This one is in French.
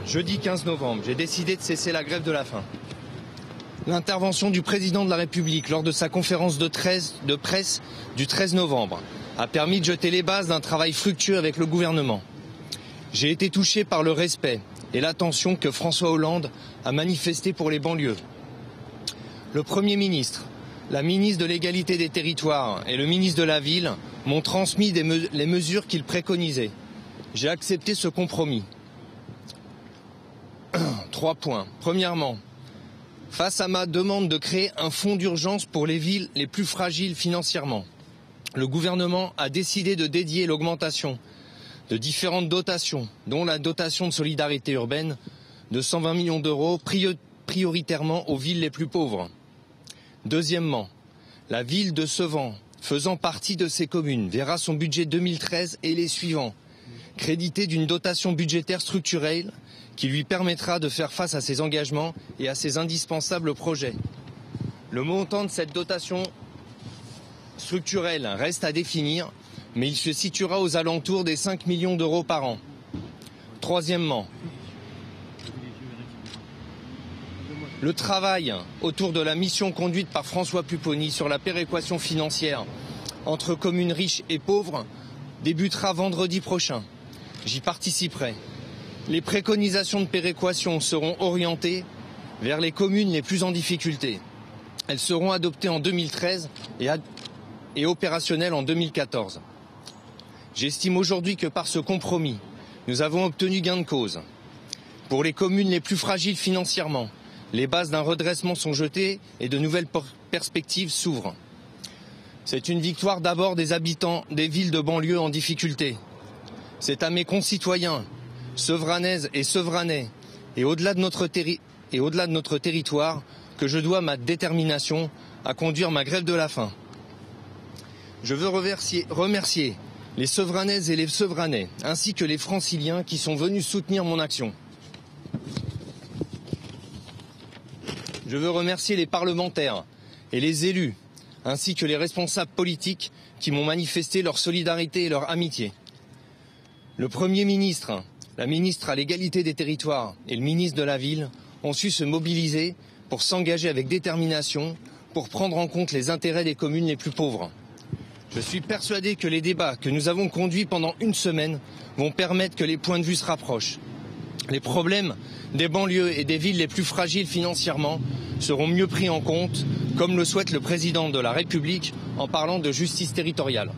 Jeudi 15 novembre, j'ai décidé de cesser la grève de la faim. L'intervention du président de la République lors de sa conférence de presse du 13 novembre a permis de jeter les bases d'un travail fructueux avec le gouvernement. J'ai été touché par le respect et l'attention que François Hollande a manifesté pour les banlieues. Le Premier ministre, la ministre de l'Égalité des Territoires et le ministre de la Ville m'ont transmis les mesures qu'ils préconisaient. J'ai accepté ce compromis. 3 points. Premièrement, face à ma demande de créer un fonds d'urgence pour les villes les plus fragiles financièrement, le gouvernement a décidé de dédier l'augmentation de différentes dotations, dont la dotation de solidarité urbaine de 120 millions d'euros, prioritairement aux villes les plus pauvres. Deuxièmement, la ville de Sevran, faisant partie de ces communes, verra son budget 2013 et les suivants crédité d'une dotation budgétaire structurelle qui lui permettra de faire face à ses engagements et à ses indispensables projets. Le montant de cette dotation structurelle reste à définir, mais il se situera aux alentours des 5 millions d'euros par an. Troisièmement, le travail autour de la mission conduite par François Pupponi sur la péréquation financière entre communes riches et pauvres débutera vendredi prochain. J'y participerai. Les préconisations de péréquation seront orientées vers les communes les plus en difficulté. Elles seront adoptées en 2013 et opérationnelles en 2014. J'estime aujourd'hui que par ce compromis, nous avons obtenu gain de cause. Pour les communes les plus fragiles financièrement, les bases d'un redressement sont jetées et de nouvelles perspectives s'ouvrent. C'est une victoire d'abord des habitants des villes de banlieue en difficulté. C'est à mes concitoyens, sevranaises et sevranais, et au-delà de notre territoire, que je dois ma détermination à conduire ma grève de la faim. Je veux remercier les sevranaises et les sevranais, ainsi que les franciliens qui sont venus soutenir mon action. Je veux remercier les parlementaires et les élus, ainsi que les responsables politiques qui m'ont manifesté leur solidarité et leur amitié. Le Premier ministre, la ministre à l'égalité des territoires et le ministre de la Ville ont su se mobiliser pour s'engager avec détermination pour prendre en compte les intérêts des communes les plus pauvres. Je suis persuadé que les débats que nous avons conduits pendant une semaine vont permettre que les points de vue se rapprochent. Les problèmes des banlieues et des villes les plus fragiles financièrement seront mieux pris en compte, comme le souhaite le président de la République en parlant de justice territoriale.